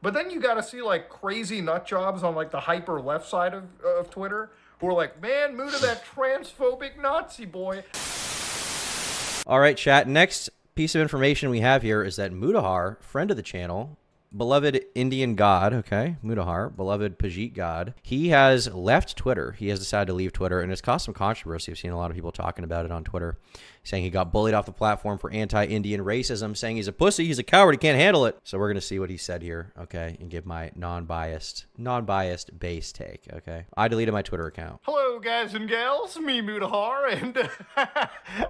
But then you got to see like crazy nut jobs on like the hyper left side of Twitter who are like, man, Muta, that transphobic Nazi boy. All right, chat. Next piece of information we have here is that Mutahar, friend of the channel, beloved Indian god, okay, Mutahar, beloved Pajit god, he has left Twitter. He has decided to leave Twitter, and it's caused some controversy. I've seen a lot of people talking about it on Twitter, saying he got bullied off the platform for anti-Indian racism, saying he's a pussy, he's a coward, he can't handle it. So we're going to see what he said here, okay, and give my non-biased base take, okay. I deleted my Twitter account. Hello, guys and gals, me Mutahar, and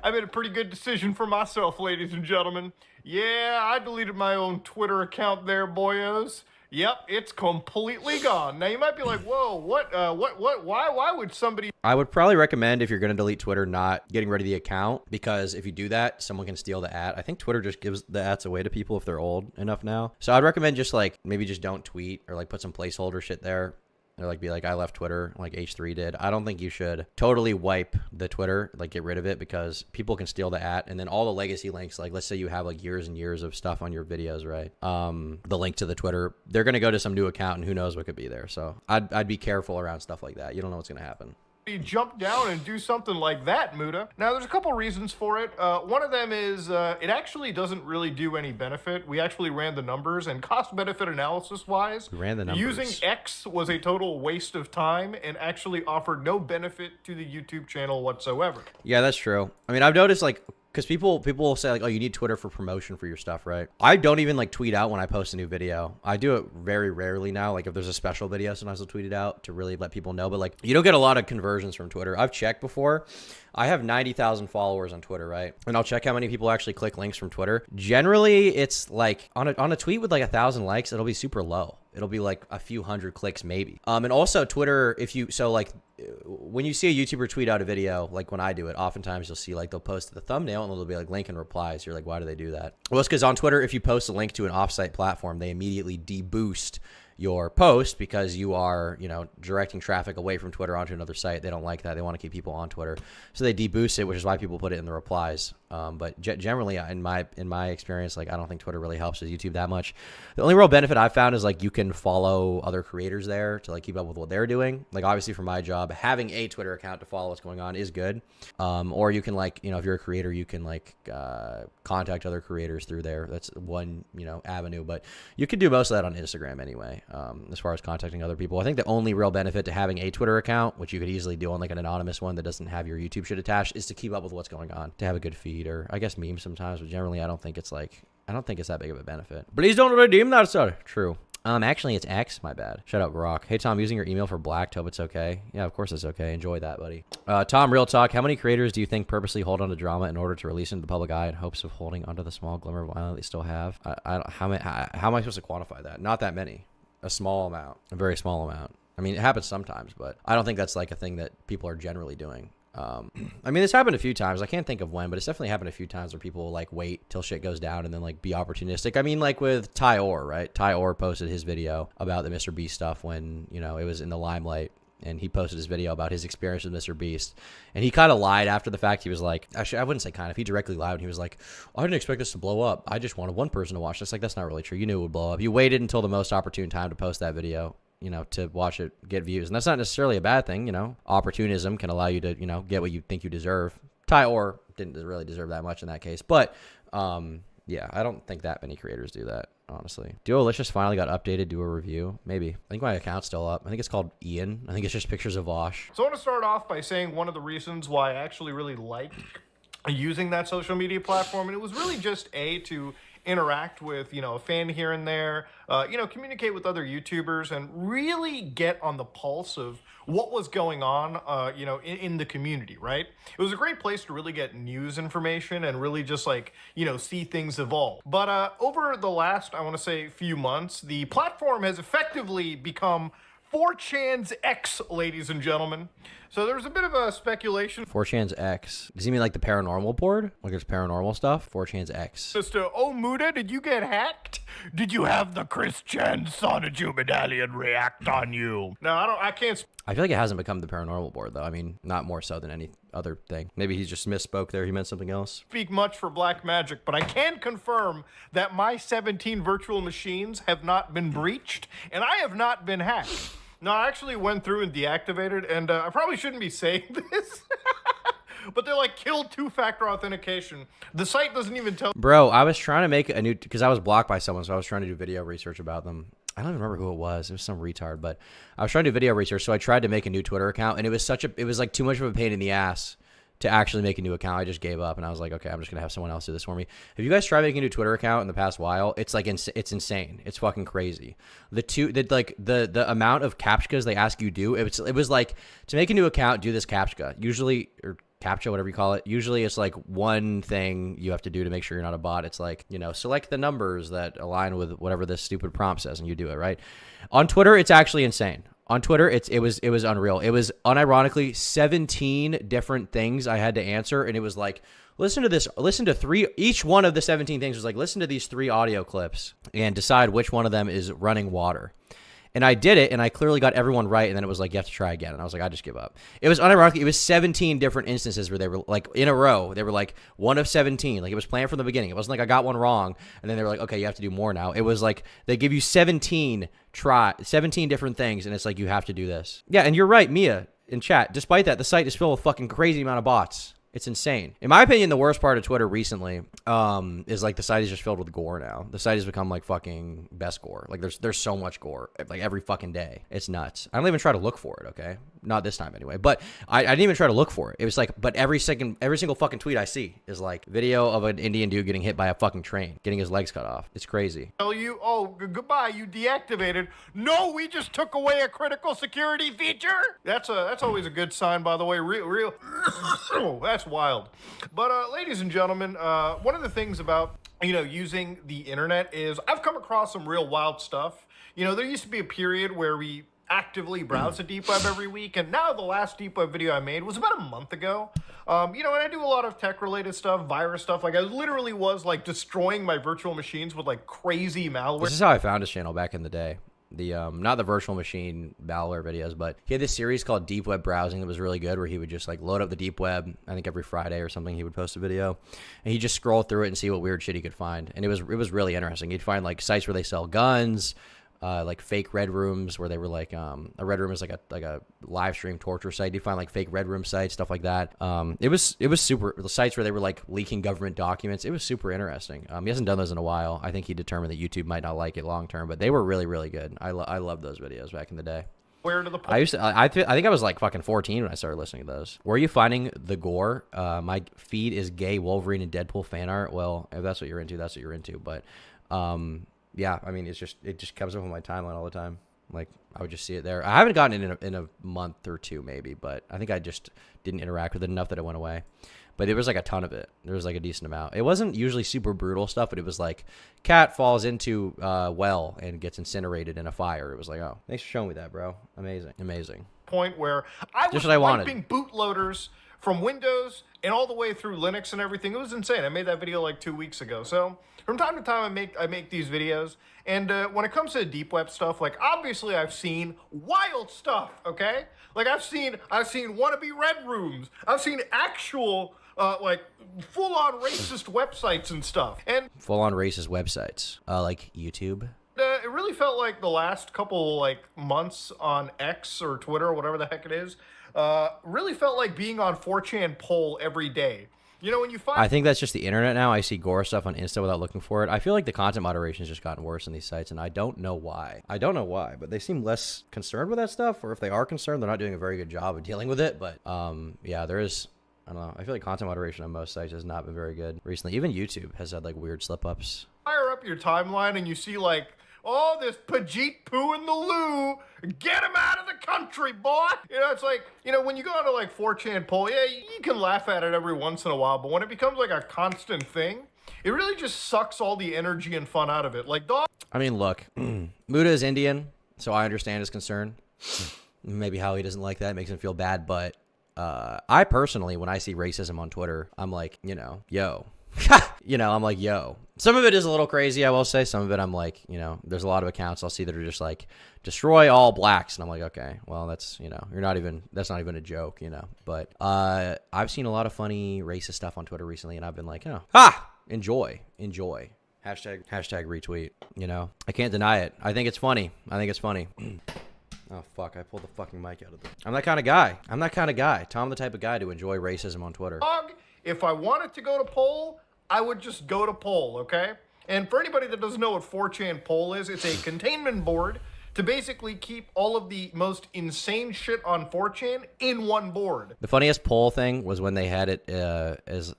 I made a pretty good decision for myself, ladies and gentlemen. Yeah, I deleted my own Twitter account there, boyos. Yep, it's completely gone. Now you might be like, "Whoa, why would somebody?" I would probably recommend, if you're going to delete Twitter, not getting rid of the account, because if you do that, someone can steal the ad. I think Twitter just gives the ads away to people if they're old enough now. So I'd recommend just like maybe just don't tweet, or like put some placeholder shit there. Or like be like, I left Twitter like H3 did. I don't think you should totally wipe the Twitter, like get rid of it, because people can steal the at, and then all the legacy links, like let's say you have like years and years of stuff on your videos, right? The link to the Twitter, they're going to go to some new account and who knows what could be there. So I'd be careful around stuff like that. You don't know what's going to happen. Jump down and do something like that, Muta. Now, there's a couple reasons for it. One of them is it actually doesn't really do any benefit. We actually ran the numbers, and cost-benefit analysis-wise, We ran the numbers. using X was a total waste of time and actually offered no benefit to the YouTube channel whatsoever. Yeah, that's true. I mean, I've noticed like, because people will say like, oh, you need Twitter for promotion for your stuff, right? I don't even like tweet out when I post a new video. I do it very rarely now. Like if there's a special video, sometimes I'll tweet it out to really let people know. But like, you don't get a lot of conversions from Twitter. I've checked before. I have 90,000 followers on Twitter, right? And I'll check how many people actually click links from Twitter. Generally, it's like on a tweet with like 1,000 likes, it'll be super low. It'll be like a few hundred clicks maybe. And also Twitter, when you see a YouTuber tweet out a video, like when I do it, oftentimes you'll see like they'll post the thumbnail and it'll be like link and replies. You're like, why do they do that? Well, it's because on Twitter, if you post a link to an offsite platform, they immediately deboost your post because you are, directing traffic away from Twitter onto another site. They don't like that. They want to keep people on Twitter. So they deboost it, which is why people put it in the replies. But generally, in my experience, like I don't think Twitter really helps YouTube that much. The only real benefit I've found is like you can follow other creators there to like keep up with what they're doing. Like obviously for my job, having a Twitter account to follow what's going on is good. Or you can like, if you're a creator, you can like contact other creators through there. That's one, avenue. But you can do most of that on Instagram anyway. As far as contacting other people, I think the only real benefit to having a Twitter account, which you could easily do on like an anonymous one that doesn't have your YouTube shit attached, is to keep up with what's going on, to have a good feed, or I guess memes sometimes, but generally I don't think it's that big of a benefit. Please don't redeem that, sir. True. Actually, it's X. My bad. Shout out Grok. Hey, Tom, using your email for Black. Hope it's okay. Yeah, of course it's okay. Enjoy that, buddy. Tom, real talk. How many creators do you think purposely hold on to drama in order to release into the public eye in hopes of holding onto the small glimmer of violence they still have? How am I supposed to quantify that? Not that many. A small amount. A very small amount. I mean, it happens sometimes, but I don't think that's like a thing that people are generally doing. I mean, this happened a few times. I can't think of when, but it's definitely happened a few times where people will like wait till shit goes down and then like be opportunistic. I mean, like with Ty Orr, right? Ty Orr posted his video about the Mr. Beast stuff when, it was in the limelight. And he posted his video about his experience with Mr. Beast. And he kind of lied after the fact. He was like, actually, I wouldn't say kind of. He directly lied. And he was like, I didn't expect this to blow up. I just wanted one person to watch this. Like, that's not really true. You knew it would blow up. You waited until the most opportune time to post that video, to watch it, get views. And that's not necessarily a bad thing. Opportunism can allow you to, get what you think you deserve. Ty Orr didn't really deserve that much in that case. But, yeah, I don't think that many creators do that, honestly. Duolicious finally got updated. Do a review. Maybe. I think my account's still up. I think it's called Ian. I think it's just pictures of Vosh. So I want to start off by saying one of the reasons why I actually really liked using that social media platform, and it was really just to interact with, a fan here and there, communicate with other YouTubers and really get on the pulse of what was going on, in the community, right? It was a great place to really get news information and really just like, see things evolve. But over the last, I want to say, few months, the platform has effectively become 4chan's X, ladies and gentlemen. So there's a bit of a speculation. 4chan's X. Does he mean like the paranormal board? Like it's paranormal stuff? 4chan's X. As to, oh, Muta, did you get hacked? Did you have the Christian Sonichu medallion react on you? No, I can't I feel like it hasn't become the paranormal board, though. I mean, not more so than any other thing. Maybe he just misspoke there. He meant something else. speak much for black magic, but I can confirm that my 17 virtual machines have not been breached, and I have not been hacked. No, I actually went through and deactivated, and I probably shouldn't be saying this, but they like killed two-factor authentication. The site doesn't even tell. Bro, I was trying to make a new, because I was blocked by someone, so I was trying to do video research about them. I don't even remember who it was. It was some retard, but I was trying to do video research, so I tried to make a new Twitter account, and it was like too much of a pain in the ass to actually make a new account. I just gave up, and I was like, okay, I'm just gonna have someone else do this for me. Have you guys tried making a new Twitter account in the past while? It's like it's insane. It's fucking crazy. The amount of captchas they ask you do. It was like, to make a new account, do this captcha. Usually, or captcha, whatever you call it. Usually it's like one thing you have to do to make sure you're not a bot. It's like, you know, select the numbers that align with whatever this stupid prompt says, and you do it, right? On Twitter, it's actually insane. On Twitter, it was unreal. It was unironically 17 different things I had to answer, and it was like, listen to this, listen to three, each one of the 17 things was like, listen to these 3 audio clips and decide which one of them is running water. And I did it, and I clearly got everyone right, and then it was like, you have to try again. And I was like, I just give up. It was unironically, it was 17 different instances where they were like, in a row, they were like, 1 of 17. Like, it was planned from the beginning. It wasn't like I got one wrong, and then they were like, okay, you have to do more now. It was like, they give you 17 different things, and it's like, you have to do this. Yeah, and you're right, Mia, in chat. Despite that, the site is filled with fucking crazy amount of bots. It's insane. In my opinion, the worst part of Twitter recently is like the site is just filled with gore now. The site has become like fucking best gore. Like there's so much gore like every fucking day. It's nuts. I don't even try to look for it, okay? Not this time anyway. But I didn't even try to look for it. It was like, but every single fucking tweet I see is like video of an Indian dude getting hit by a fucking train, getting his legs cut off. It's crazy. Tell you, oh, goodbye, you deactivated. No, we just took away a critical security feature. That's always a good sign, by the way. Real. That's wild. But ladies and gentlemen, one of the things about, you know, using the internet is I've come across some real wild stuff. You know, there used to be a period where we actively browse the deep web every week, and now the last deep web video I made was about a month ago. You know, and I do a lot of tech related stuff, virus stuff. Like I literally was like destroying my virtual machines with like crazy malware. This is how I found his channel back in the day. The not the virtual machine malware videos, but he had this series called Deep Web Browsing that was really good, where he would just like load up the deep web. I think every Friday or something he would post a video, and he'd just scroll through it and see what weird shit he could find. And it was really interesting. He'd find like sites where they sell guns, like fake red rooms where they were like a red room is like a live stream torture site. You find like fake red room sites, stuff like that. It was super, the sites where they were like leaking government documents. It was super interesting. He hasn't done those in a while. I think he determined that YouTube might not like it long term, but they were really good. I loved those videos back in the day. Where to the I think I was like fucking 14 when I started listening to those. Where are you finding the gore? My feed is gay Wolverine and Deadpool fan art. Well, if that's what you're into, that's what you're into. But yeah, I mean, it just comes up on my timeline all the time. Like I would just see it there. I haven't gotten it in a month or two maybe, but I think I just didn't interact with it enough that it went away. But there was like a ton of it. There was like a decent amount. It wasn't usually super brutal stuff, but it was like cat falls into well and gets incinerated in a fire. It was like, oh, thanks for showing me that, bro. Amazing. Point where I was just what I wanted. wiping bootloaders from Windows and all the way through Linux and everything. It was insane. I made that video like 2 weeks ago. So from time to time, I make these videos. And when it comes to deep web stuff, like obviously I've seen wild stuff. Okay, like I've seen wannabe red rooms. I've seen actual like full-on racist websites and stuff. And full-on racist websites, like YouTube. It really felt like the last couple like months on X or Twitter or whatever the heck it is, really felt like being on 4chan poll every day. You know, when you find... I think that's just the internet now. I see gore stuff on Insta without looking for it. I feel like the content moderation has just gotten worse in these sites, and I don't know why. But they seem less concerned with that stuff, or if they are concerned, they're not doing a very good job of dealing with it. But yeah, there is... I don't know. I feel like content moderation on most sites has not been very good recently. Even YouTube has had like weird slip-ups. Fire up your timeline and you see like, oh, this Pajit poo in the loo. Get him out of the country, boy. You know, it's like, you know, when you go onto like 4chan poll, yeah, you can laugh at it every once in a while, but when it becomes like a constant thing, it really just sucks all the energy and fun out of it. Like, dog. I mean, look, Muta is Indian, so I understand his concern. Maybe how he doesn't like that makes him feel bad, but I personally, when I see racism on Twitter, I'm like, you know, yo, You know, I'm like, yo. Some of it is a little crazy, I will say. Some of it I'm like, you know, there's a lot of accounts I'll see that are just like, destroy all blacks. And I'm like, okay, well, that's, you know, that's not even a joke, you know. But I've seen a lot of funny racist stuff on Twitter recently, and I've been like, enjoy. Hashtag retweet, you know. I can't deny it. I think it's funny. Oh, fuck. I pulled the fucking mic out of there. I'm that kind of guy. Tom, the type of guy to enjoy racism on Twitter. If I wanted to go to poll, I would just go to poll, okay? And for anybody that doesn't know what 4chan poll is, it's a containment board to basically keep all of the most insane shit on 4chan in one board. The funniest poll thing was when they had it as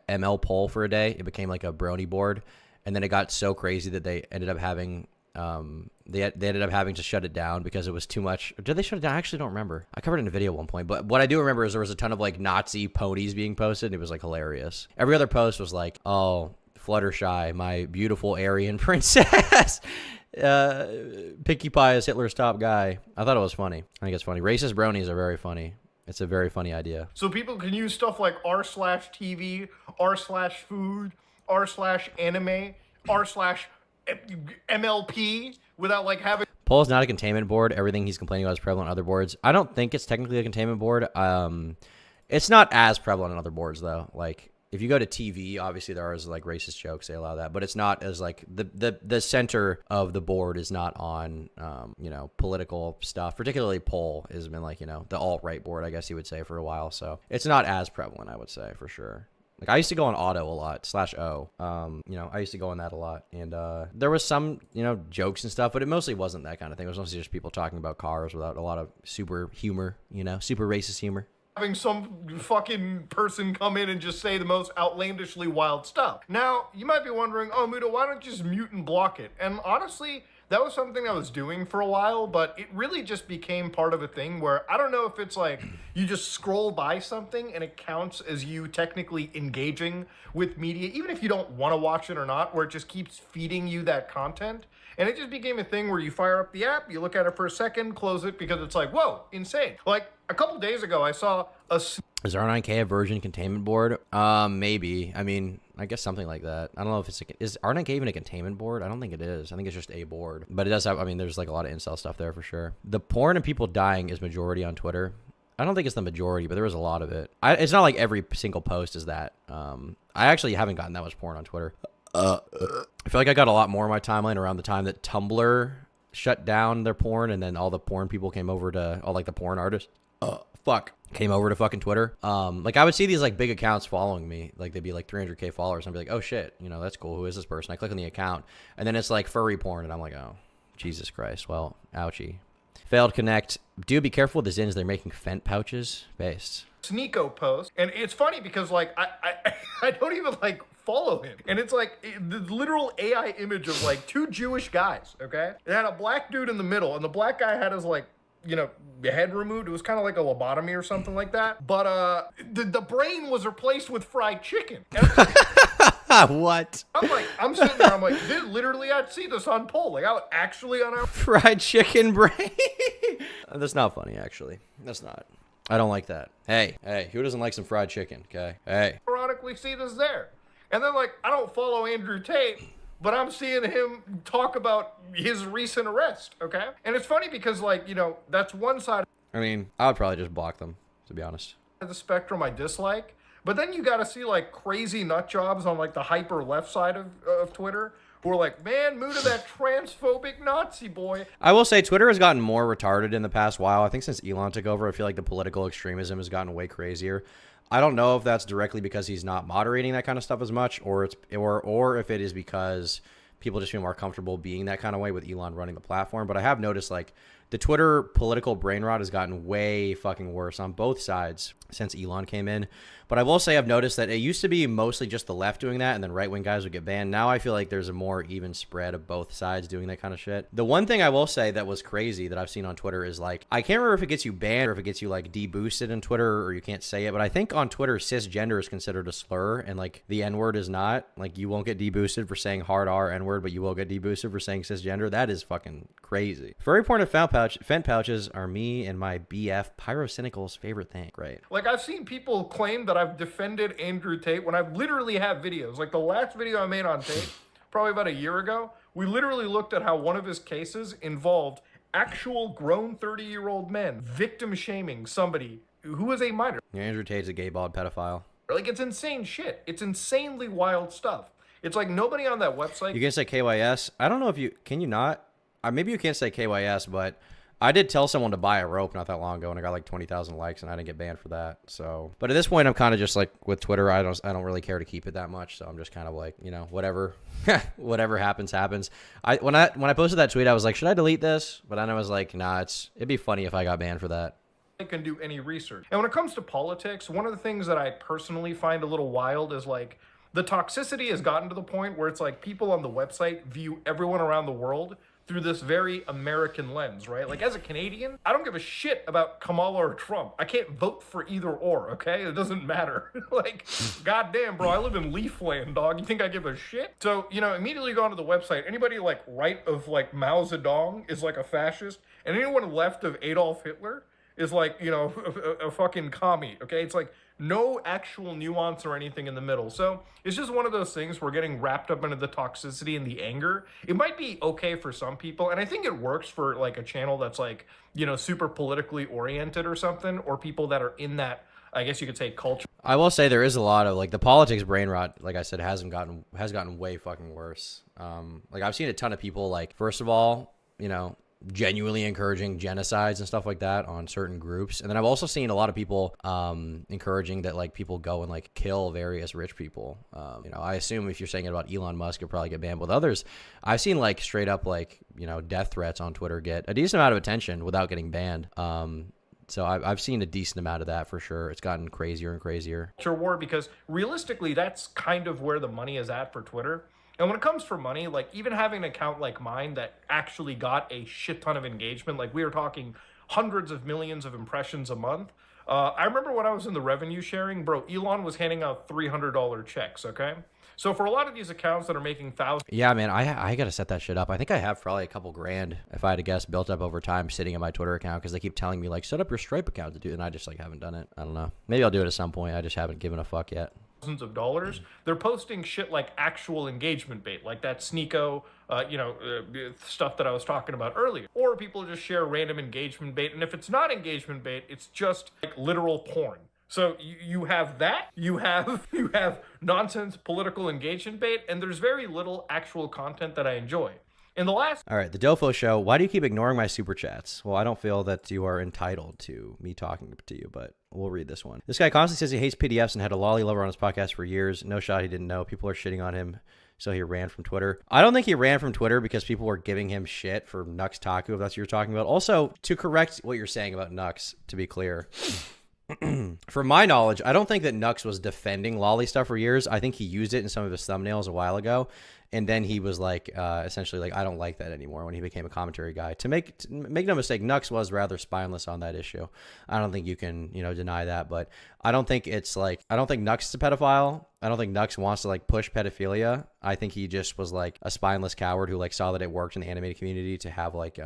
ML poll for a day. It became like a brony board, and then it got so crazy that they ended up having they ended up having to shut it down because it was too much. Did they shut it down? I actually don't remember. I covered it in a video at one point, but what I do remember is there was a ton of like Nazi ponies being posted, and it was like hilarious. Every other post was like, oh, Fluttershy, my beautiful Aryan princess. Pinkie Pie is Hitler's top guy. I thought it was funny. I think it's funny. Racist bronies are very funny. It's a very funny idea. So people can use stuff like r/TV, r/food, r/anime, r/MLP without like having. Poll is not a containment board. Everything he's complaining about is prevalent on other boards. I don't think it's technically a containment board. It's not as prevalent on other boards though. Like if you go to TV, obviously there are like racist jokes. They allow that, but it's not as like the center of the board is not on you know, political stuff. Particularly poll has been like, you know, the alt-right board, I guess you would say, for a while. So it's not as prevalent, I would say, for sure. Like I used to go on auto a lot, /O. You know, I used to go on that a lot. And there was some, you know, jokes and stuff, but it mostly wasn't that kind of thing. It was mostly just people talking about cars without a lot of super humor, you know, super racist humor. Having some fucking person come in and just say the most outlandishly wild stuff. Now, you might be wondering, oh, Muta, why don't you just mute and block it? And honestly, that was something I was doing for a while, but it really just became part of a thing where I don't know if it's like you just scroll by something and it counts as you technically engaging with media, even if you don't want to watch it or not, where it just keeps feeding you that content. And it just became a thing where you fire up the app, you look at it for a second, close it, because it's like, whoa, insane. Like a couple days ago, I saw a... Is R9K a version containment board? Maybe. I mean, I guess something like that. I don't know if it's is R9K even a containment board? I don't think it is. I think it's just a board. But it does have, I mean, there's like a lot of incel stuff there for sure. The porn and people dying is majority on Twitter. I don't think it's the majority, but there was a lot of it. It's not like every single post is that. I actually haven't gotten that much porn on Twitter. I feel like I got a lot more in my timeline around the time that Tumblr shut down their porn, and then all the porn people came over to, all like the porn artists. Came over to fucking Twitter. Like I would see these like big accounts following me, like they'd be like 300K followers, and I'd be like, oh shit, you know, that's cool. Who is this person? I click on the account, and then it's like furry porn, and I'm like, oh, Jesus Christ. Well, ouchie. Failed connect. Dude, be careful with the Zins. They're making Fent pouches. Based. Sneeko post, and it's funny because like I don't even like follow him, and it's like the literal AI image of like two Jewish guys. Okay, it had a black dude in the middle, and the black guy had his like, you know, head removed. It was kind of like a lobotomy or something like that. But the brain was replaced with fried chicken. What? I'm sitting there. I'm like, this, literally, I'd see this on poll. Like, I would actually on our fried chicken brain. That's not funny, actually. That's not. I don't like that. Hey, who doesn't like some fried chicken? Okay, hey. Ironically, see this there, and then like I don't follow Andrew Tate, but I'm seeing him talk about his recent arrest, okay? And it's funny because, like, you know, that's one side I mean, I would probably just block them, to be honest. of the spectrum I dislike. But then you got to see, like, crazy nut jobs on, like, the hyper left side of Twitter who are like, man, Muta, that transphobic Nazi boy. I will say Twitter has gotten more retarded in the past while. I think since Elon took over, I feel like the political extremism has gotten way crazier. I don't know if that's directly because he's not moderating that kind of stuff as much, or if it is because people just feel more comfortable being that kind of way with Elon running the platform. But I have noticed, like, the Twitter political brain rot has gotten way fucking worse on both sides since Elon came in. But I will say I've noticed that it used to be mostly just the left doing that, and then right-wing guys would get banned. Now I feel like there's a more even spread of both sides doing that kind of shit. The one thing I will say that was crazy that I've seen on Twitter is, like, I can't remember if it gets you banned or if it gets you, like, deboosted in Twitter or you can't say it, but I think on Twitter cisgender is considered a slur, and, like, the N-word is not. Like, you won't get deboosted for saying hard R N-word N-word, but you will get deboosted for saying cisgender. That is fucking crazy. Furry porn and fent pouches are me and my BF Pyrocynical's favorite thing. Great. Like, I've seen people claim that I've defended Andrew Tate when I literally have videos. Like, the last video I made on Tate, probably about a year ago, we literally looked at how one of his cases involved actual grown 30-year-old men victim shaming somebody who was a minor. Yeah, Andrew Tate's a gay bald pedophile. Like, it's insane shit. It's insanely wild stuff. It's like nobody on that website. You can say KYS. I don't know if you can. You not? Maybe you can't say KYS, but I did tell someone to buy a rope not that long ago, and I got like 20,000 likes, and I didn't get banned for that. So, but at this point, I'm kind of just like with Twitter. I don't really care to keep it that much. So I'm just kind of like, you know, whatever, whatever happens. When I posted that tweet, I was like, should I delete this? But then I was like, nah, it'd be funny if I got banned for that. Can do any research. And when it comes to politics, one of the things that I personally find a little wild is like the toxicity has gotten to the point where it's like people on the website view everyone around the world through this very American lens, right? Like, as a Canadian, I don't give a shit about Kamala or Trump. I can't vote for either or, okay? It doesn't matter. Like, goddamn, bro, I live in Leafland, dog. You think I give a shit? So, you know, immediately go onto the website. Anybody, like, right of, like, Mao Zedong is, like, a fascist. And anyone left of Adolf Hitler is like, you know, a fucking commie, okay? It's like no actual nuance or anything in the middle. So it's just one of those things we're getting wrapped up into the toxicity and the anger. It might be okay for some people, and I think it works for like a channel that's like, you know, super politically oriented or something, or people that are in that, I guess you could say, culture. I will say there is a lot of like the politics brain rot, like I said, has gotten way fucking worse. Like I've seen a ton of people like, first of all, you know, genuinely encouraging genocides and stuff like that on certain groups. And then I've also seen a lot of people encouraging that like people go and like kill various rich people. You know, I assume if you're saying it about Elon Musk, you'll probably get banned. With others, I've seen like straight up like, you know, death threats on Twitter get a decent amount of attention without getting banned. So I've seen a decent amount of that for sure. It's gotten crazier and crazier. Culture war, because realistically, that's kind of where the money is at for Twitter. And when it comes for money, like even having an account like mine that actually got a shit ton of engagement, like we were talking hundreds of millions of impressions a month. I remember when I was in the revenue sharing, bro, Elon was handing out $300 checks, okay? So for a lot of these accounts that are making thousands. Yeah, man, I got to set that shit up. I think I have probably a couple grand, if I had to guess, built up over time sitting in my Twitter account because they keep telling me like, set up your Stripe account to do it. And I just like haven't done it. I don't know. Maybe I'll do it at some point. I just haven't given a fuck yet. Of dollars, they're posting shit like actual engagement bait, like that Sneeko, stuff that I was talking about earlier. Or people just share random engagement bait, and if it's not engagement bait, it's just like literal porn. So you have that, you have nonsense political engagement bait, and there's very little actual content that I enjoy. In the last... All right, the Dofo Show. Why do you keep ignoring my super chats? Well, I don't feel that you are entitled to me talking to you, but we'll read this one. This guy constantly says he hates PDFs and had a lolly lover on his podcast for years. No shot he didn't know. People are shitting on him, so he ran from Twitter. I don't think he ran from Twitter because people were giving him shit for Nux Taku, if that's what you're talking about. Also, to correct what you're saying about Nux, to be clear... From my knowledge, I don't think that Nux was defending lolly stuff for years. I think he used it in some of his thumbnails a while ago. And then he was like, essentially like, I don't like that anymore when he became a commentary guy. To make no mistake, Nux was rather spineless on that issue. I don't think you can, you know, deny that. But I don't think it's like, I don't think Nux is a pedophile. I don't think Nux wants to like push pedophilia. I think he just was like a spineless coward who like saw that it worked in the animated community to have like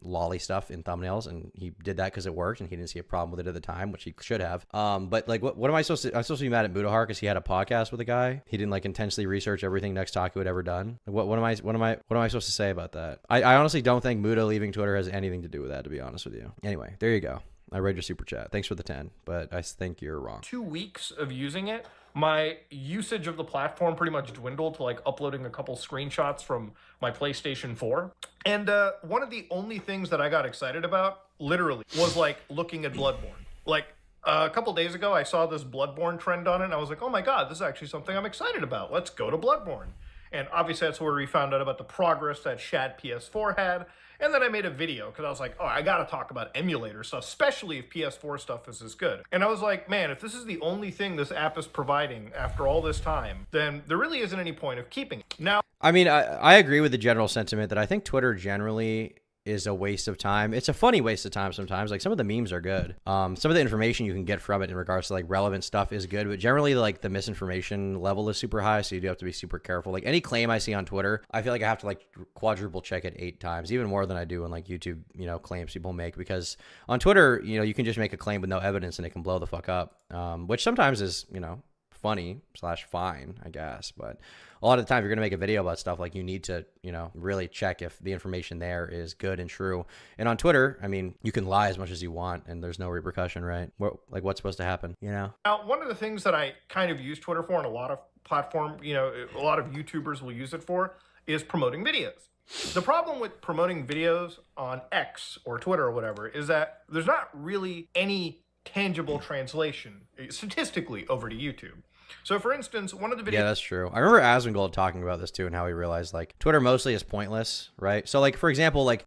lolly stuff in thumbnails, and he did that because it worked, and he didn't see a problem with it at the time, which he should have. But like, what am I supposed to? I'm supposed to be mad at Mutahar because he had a podcast with a guy. He didn't like intensely research everything Nux Taku had ever done. Like, what am I supposed to say about that? I honestly don't think Muta leaving Twitter has anything to do with that, to be honest with you. Anyway, there you go. I read your super chat. Thanks for the 10, but I think you're wrong. 2 weeks of using it, my usage of the platform pretty much dwindled to like uploading a couple screenshots from my PlayStation 4. And one of the only things that I got excited about, literally, was like looking at Bloodborne. Like a couple days ago, I saw this Bloodborne trend on it, and I was like, oh my god, this is actually something I'm excited about. Let's go to Bloodborne. And obviously that's where we found out about the progress that Shad PS4 had. And then I made a video because I was like, oh, I got to talk about emulator stuff, especially if PS4 stuff is as good. And I was like, man, if this is the only thing this app is providing after all this time, then there really isn't any point of keeping it. Now, I mean, I agree with the general sentiment that I think Twitter generally is a waste of time. It's a funny waste of time sometimes. Like some of the memes are good. Some of the information you can get from it in regards to like relevant stuff is good, but generally like the misinformation level is super high, so you do have to be super careful. Like any claim I see on Twitter, I feel like I have to like quadruple check it 8 times, even more than I do on like YouTube, you know, claims people make, because on Twitter, you know, you can just make a claim with no evidence and it can blow the fuck up, which sometimes is, you know, funny / fine, I guess. But a lot of the time, if you're going to make a video about stuff, like you need to, you know, really check if the information there is good and true. And on Twitter, I mean, you can lie as much as you want and there's no repercussion, right? Like what's supposed to happen, you know? Now, one of the things that I kind of use Twitter for, and a lot of platform, you know, a lot of YouTubers will use it for, is promoting videos. The problem with promoting videos on X or Twitter or whatever is that there's not really any tangible translation statistically over to YouTube. So for instance, one of the videos... Yeah, that's true. I remember Asmongold talking about this too, and how he realized like Twitter mostly is pointless, right? So like, for example, like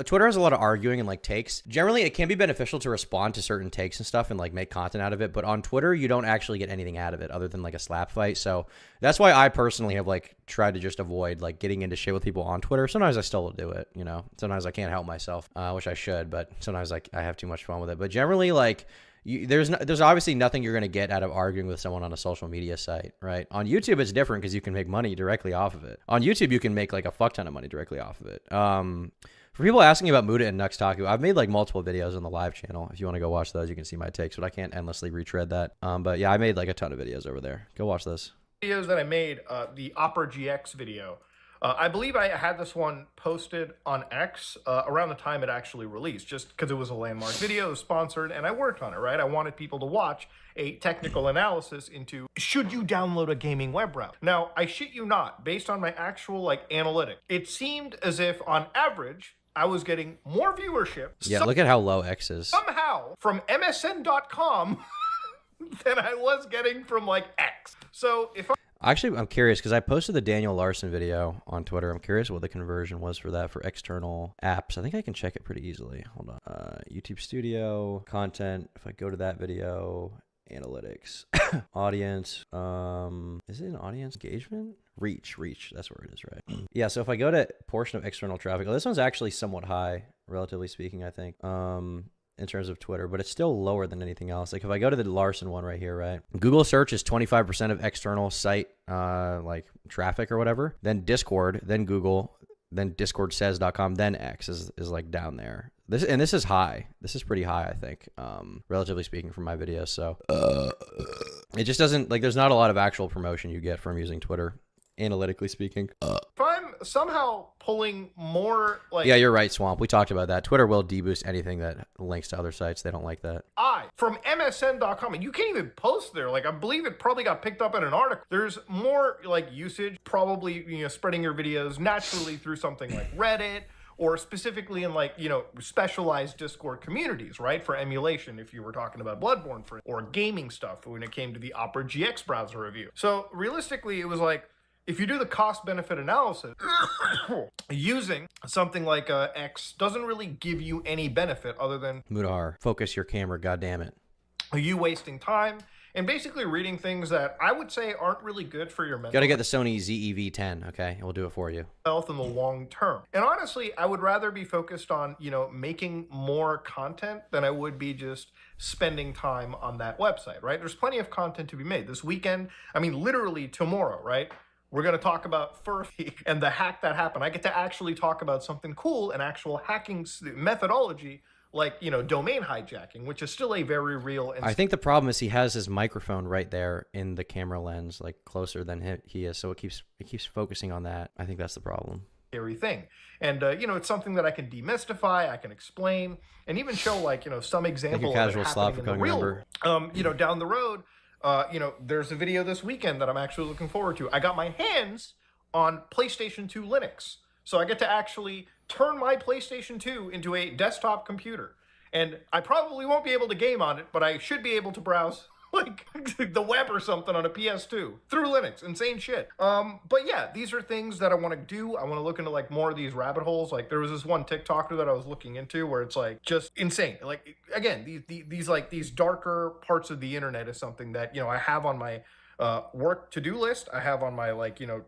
Twitter has a lot of arguing and like takes. Generally, it can be beneficial to respond to certain takes and stuff and like make content out of it. But on Twitter, you don't actually get anything out of it other than like a slap fight. So that's why I personally have like tried to just avoid like getting into shit with people on Twitter. Sometimes I still will do it, you know. Sometimes I can't help myself, which I should, but sometimes like I have too much fun with it. But generally, like... there's obviously nothing you're going to get out of arguing with someone on a social media site, right? On YouTube, it's different because you can make money directly off of it. On YouTube, you can make like a fuck ton of money directly off of it. For people asking about Muda and Nux Taku, I've made like multiple videos on the live channel. If you want to go watch those, you can see my takes, but I can't endlessly retread that. But yeah, I made like a ton of videos over there. Go watch this. Videos that I made, the Opera GX video. I believe I had this one posted on X around the time it actually released, just because it was a landmark video, it was sponsored, and I worked on it, right? I wanted people to watch a technical analysis into, should you download a gaming web browser? Now, I shit you not, based on my actual like analytic, it seemed as if on average, I was getting more viewership. Yeah, look at how low X is. Somehow from MSN.com than I was getting from like X. So if Actually, I'm curious because I posted the Daniel Larson video on Twitter. I'm curious what the conversion was for that for external apps. I think I can check it pretty easily. Hold on. YouTube Studio, content. If I go to that video, analytics, audience. Is it an audience engagement? Reach. That's where it is, right? Yeah. So if I go to portion of external traffic, this one's actually somewhat high, relatively speaking, I think. In terms of Twitter, but it's still lower than anything else. Like if I go to the Larson one right here, right? Google search is 25% of external site like traffic or whatever. Then Discord, then Google, then discordsays.com, then X is like down there. This is high. This is pretty high, I think, relatively speaking from my videos. So it just doesn't like there's not a lot of actual promotion you get from using Twitter, analytically speaking. If I'm somehow pulling more like... Yeah, you're right, Swamp. We talked about that. Twitter will deboost anything that links to other sites. They don't like that. From MSN.com, and you can't even post there. Like, I believe it probably got picked up in an article. There's more, like, usage, probably, you know, spreading your videos naturally through something like Reddit, or specifically in, like, you know, specialized Discord communities, right? For emulation, if you were talking about Bloodborne, or gaming stuff when it came to the Opera GX browser review. So, realistically, it was like, if you do the cost-benefit analysis, using something like X doesn't really give you any benefit other than... Mutahar, focus your camera, goddammit. You wasting time and basically reading things that I would say aren't really good for your mental Gotta get the Sony ZEV-10, okay? We'll do it for you. health in the long term. And honestly, I would rather be focused on, you know, making more content than I would be just spending time on that website, right? There's plenty of content to be made. This weekend, I mean, literally tomorrow, right? We're going to talk about Furphy and the hack that happened. I get to actually talk about something cool, an actual hacking methodology, like, you know, domain hijacking, which is still a very real... I think the problem is he has his microphone right there in the camera lens, like closer than he is. So it keeps focusing on that. I think that's the problem. Scary thing. And, you know, it's something that I can demystify, I can explain, and even show, like, you know, some example Thank you, of it Casual happening in the real world. You know, down the road, you know, there's a video this weekend that I'm actually looking forward to. I got my hands on PlayStation 2 Linux. So I get to actually turn my PlayStation 2 into a desktop computer. And I probably won't be able to game on it, but I should be able to browse like the web or something on a PS2 through Linux. Insane shit. But yeah, these are things that I want to do. I want to look into like more of these rabbit holes. Like there was this one TikToker that I was looking into where it's like just insane. Like again, these darker parts of the internet is something that, you know, I have on my work to-do list. I have on my, like, you know,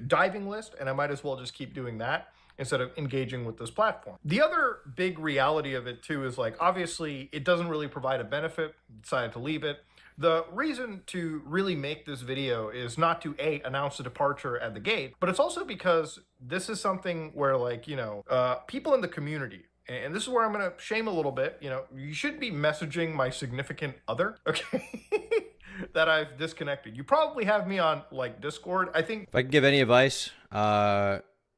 diving list, and I might as well just keep doing that instead of engaging with this platform. The other big reality of it too is like, obviously it doesn't really provide a benefit. Decided to leave it. The reason to really make this video is not to announce a departure at the gate, but it's also because this is something where, like, people in the community, and this is where I'm going to shame a little bit, you should be messaging my significant other, okay? That I've disconnected. You probably have me on like Discord. I think if I could give any advice,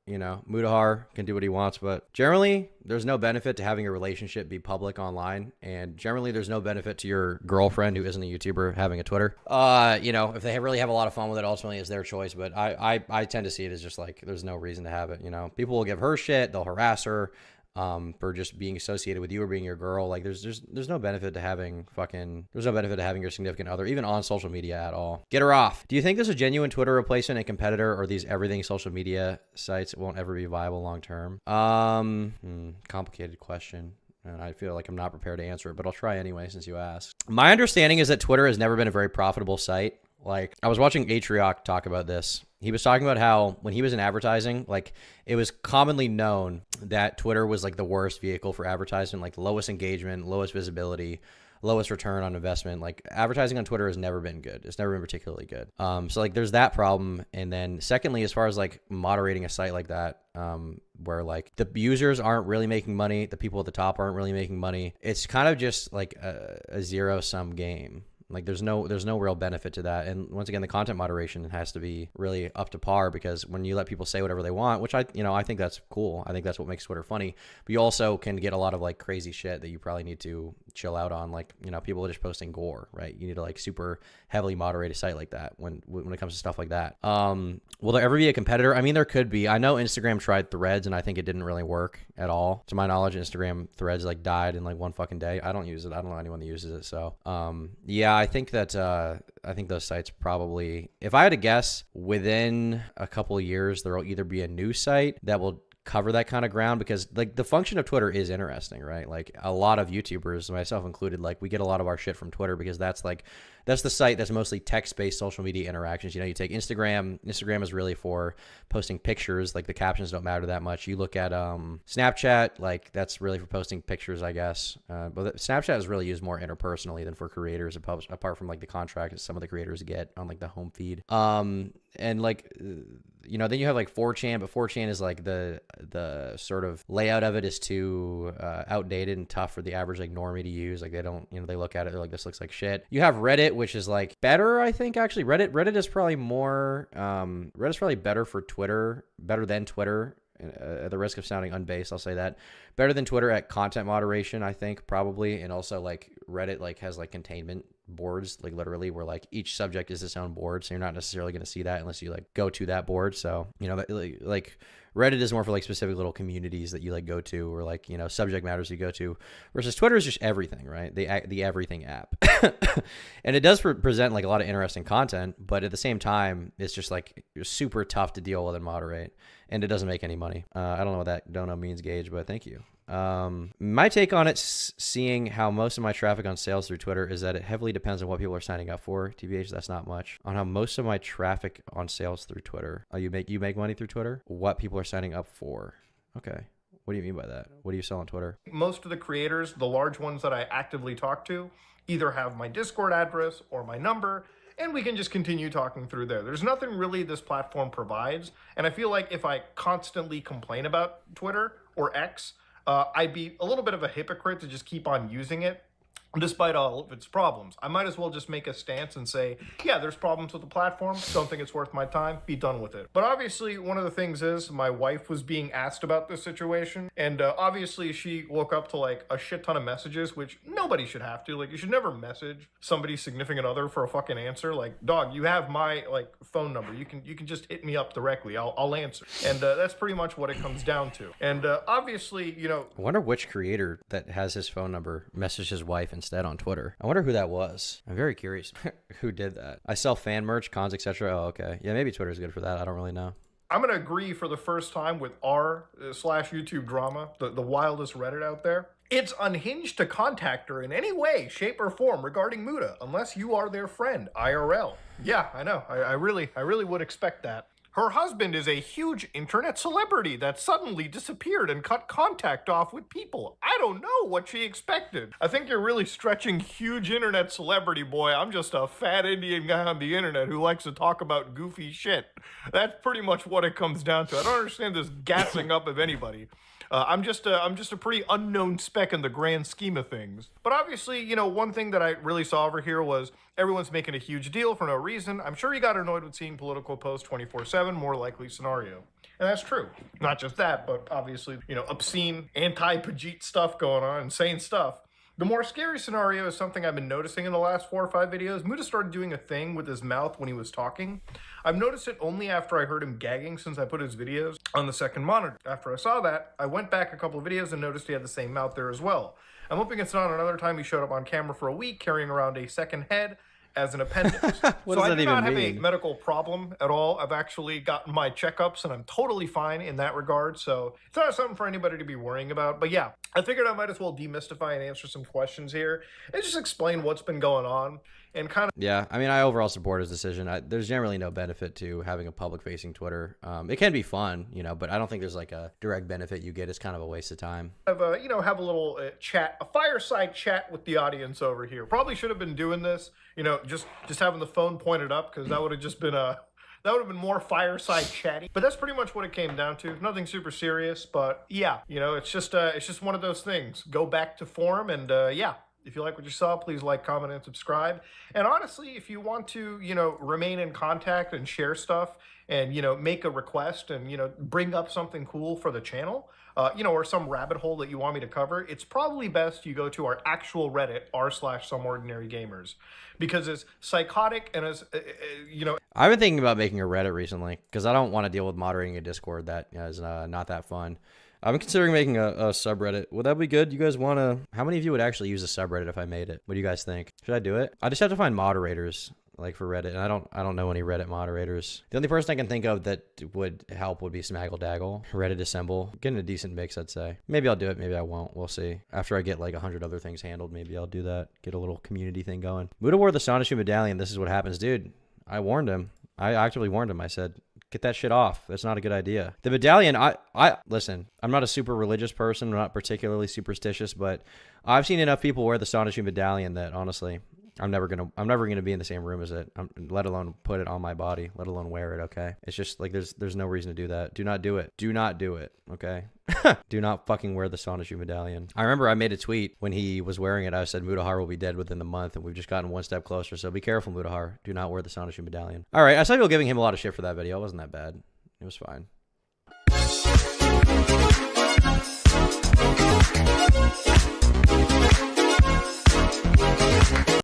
Mutahar can do what he wants, but generally there's no benefit to having a relationship be public online. And generally there's no benefit to your girlfriend who isn't a YouTuber having a Twitter. If they really have a lot of fun with it, ultimately it's their choice. But I tend to see it as just like, there's no reason to have it. People will give her shit. They'll harass her. For just being associated with you or being your girl. Like there's no benefit to having your significant other, even on social media at all. Get her off. Do you think there's a genuine Twitter replacement and competitor, or these everything social media sites won't ever be viable long term? Complicated question. And I feel like I'm not prepared to answer it, but I'll try anyway since you asked. My understanding is that Twitter has never been a very profitable site. Like, I was watching Atriok talk about this. He was talking about how when he was in advertising, like, it was commonly known that Twitter was like the worst vehicle for advertisement, like the lowest engagement, lowest visibility, lowest return on investment. Like, advertising on Twitter has never been good. It's never been particularly good. So like there's that problem. And then secondly, as far as like moderating a site like that, where like the users aren't really making money, the people at the top aren't really making money, it's kind of just like a zero sum game. Like there's no real benefit to that. And once again, the content moderation has to be really up to par, because when you let people say whatever they want, which I think that's cool. I think that's what makes Twitter funny, but you also can get a lot of like crazy shit that you probably need to chill out on. Like, people are just posting gore, right? You need to like super heavily moderate a site like that when it comes to stuff like that. Will there ever be a competitor? I mean, there could be. I know Instagram tried Threads and I think it didn't really work at all. To my knowledge, Instagram Threads like died in like one fucking day. I don't use it. I don't know anyone that uses it. So, yeah, I think that I think those sites probably, if I had to guess, within a couple of years, there will either be a new site that will cover that kind of ground, because like the function of Twitter is interesting, right? Like a lot of YouTubers, myself included, like we get a lot of our shit from Twitter, because that's the site that's mostly text-based social media interactions. You take Instagram is really for posting pictures, like the captions don't matter that much. You look at Snapchat, like that's really for posting pictures, I guess. But Snapchat is really used more interpersonally than for creators, apart from like the contract that some of the creators get on like the home feed. And like, then you have like 4chan, but 4chan is like the sort of layout of it is too outdated and tough for the average like normie to use. Like they don't, they look at it, they're like, this looks like shit. You have Reddit, which is like better, I think, actually. Reddit is probably more, Reddit's probably better for Twitter, better than Twitter. At the risk of sounding unbased, I'll say that. Better than Twitter at content moderation, I think, probably. And also like Reddit like has like containment boards, like literally where like each subject is its own board, so you're not necessarily going to see that unless you like go to that board. So like Reddit is more for like specific little communities that you like go to, or like subject matters you go to, versus Twitter is just everything, right? The everything app. And it does present like a lot of interesting content, but at the same time it's just like super tough to deal with and moderate, and it doesn't make any money. I don't know what that don't know means, Gage, but thank you. My take on it, seeing how most of my traffic on sales through Twitter, is that it heavily depends on what people are signing up for. TBH, that's not much. On how most of my traffic on sales through Twitter, you make money through Twitter? What people are signing up for? Okay. What do you mean by that? What do you sell on Twitter? Most of the creators, the large ones that I actively talk to, either have my Discord address or my number, and we can just continue talking through there. There's nothing really this platform provides, and I feel like if I constantly complain about Twitter or X, I'd be a little bit of a hypocrite to just keep on using it despite all of its problems. I might as well just make a stance and say, yeah, there's problems with the platform, don't think it's worth my time, be done with it. But obviously, one of the things is my wife was being asked about this situation, and obviously she woke up to like a shit ton of messages, which nobody should have to. Like, you should never message somebody's significant other for a fucking answer. Like, dog, you have my like phone number. You can just hit me up directly. I'll answer. And that's pretty much what it comes down to. And obviously, I wonder which creator that has his phone number messaged his wife instead on Twitter. I wonder who that was. I'm very curious who did that. I sell fan merch, cons, etc. Oh, okay. Yeah, maybe Twitter's good for that. I don't really know. I'm going to agree for the first time with r/YouTube drama, the wildest Reddit out there. It's unhinged to contact her in any way, shape, or form regarding Muta, unless you are their friend, IRL. Yeah, I know. I really would expect that. Her husband is a huge internet celebrity that suddenly disappeared and cut contact off with people. I don't know what she expected. I think you're really stretching huge internet celebrity, boy. I'm just a fat Indian guy on the internet who likes to talk about goofy shit. That's pretty much what it comes down to. I don't understand this gassing up of anybody. I'm just a pretty unknown speck in the grand scheme of things. But obviously, you know, one thing that I really saw over here was everyone's making a huge deal for no reason. I'm sure you got annoyed with seeing political posts 24/7, more likely scenario. And that's true. Not just that, but obviously, you know, obscene, anti-Pajit stuff going on, insane stuff. The more scary scenario is something I've been noticing in the last 4 or 5 videos. Muta started doing a thing with his mouth when he was talking. I've noticed it only after I heard him gagging since I put his videos on the second monitor. After I saw that, I went back a couple of videos and noticed he had the same mouth there as well. I'm hoping it's not another time he showed up on camera for a week carrying around a second head as an appendix. What So does I that do not even have a mean? medical problem at all. I've actually gotten my checkups and I'm totally fine in that regard. So it's not something for anybody to be worrying about. But yeah, I figured I might as well demystify and answer some questions here and just explain what's been going on and kind of. Yeah, I mean, I overall support his decision. There's generally no benefit to having a public-facing Twitter. It can be fun, you know, but I don't think there's like a direct benefit you get. It's kind of a waste of time. Have you know, have a little chat, a fireside chat with the audience over here. Probably should have been doing this, you know, just having the phone pointed up, because that would have just been that would have been more fireside chatty. But that's pretty much what it came down to. Nothing super serious, but yeah, you know, it's just one of those things. Go back to form, and yeah. If you like what you saw, please like, comment, and subscribe. And honestly, if you want to, you know, remain in contact and share stuff and, you know, make a request and, you know, bring up something cool for the channel, you know, or some rabbit hole that you want me to cover, it's probably best you go to our actual Reddit, r/SomeOrdinaryGamers. Because as psychotic and as, you know... I've been thinking about making a Reddit recently because I don't want to deal with moderating a Discord that is not that fun. I'm considering making a subreddit. Would that be good? You guys want to... How many of you would actually use a subreddit if I made it? What do you guys think? Should I do it? I just have to find moderators, like, for Reddit, and I don't know any Reddit moderators. The only person I can think of that would help would be Smaggle Daggle. Reddit Assemble. Getting a decent mix, I'd say. Maybe I'll do it. Maybe I won't. We'll see. After I get, like, 100 other things handled, maybe I'll do that. Get a little community thing going. Muta wore the Sonishuu medallion. This is what happens. Dude, I warned him. I actively warned him. I said... Get that shit off. That's not a good idea. The medallion, listen, I'm not a super religious person. I'm not particularly superstitious, but I've seen enough people wear the Sonishuu medallion that honestly, I'm never gonna be in the same room as it. Let alone put it on my body. Let alone wear it. Okay. It's just like there's no reason to do that. Do not do it. Do not do it. Okay. Do not fucking wear the Sonishuu medallion. I remember I made a tweet when he was wearing it. I said Mutahar will be dead within the month, and we've just gotten one step closer. So be careful, Mutahar. Do not wear the Sonishuu medallion. All right. I saw people giving him a lot of shit for that video. It wasn't that bad. It was fine.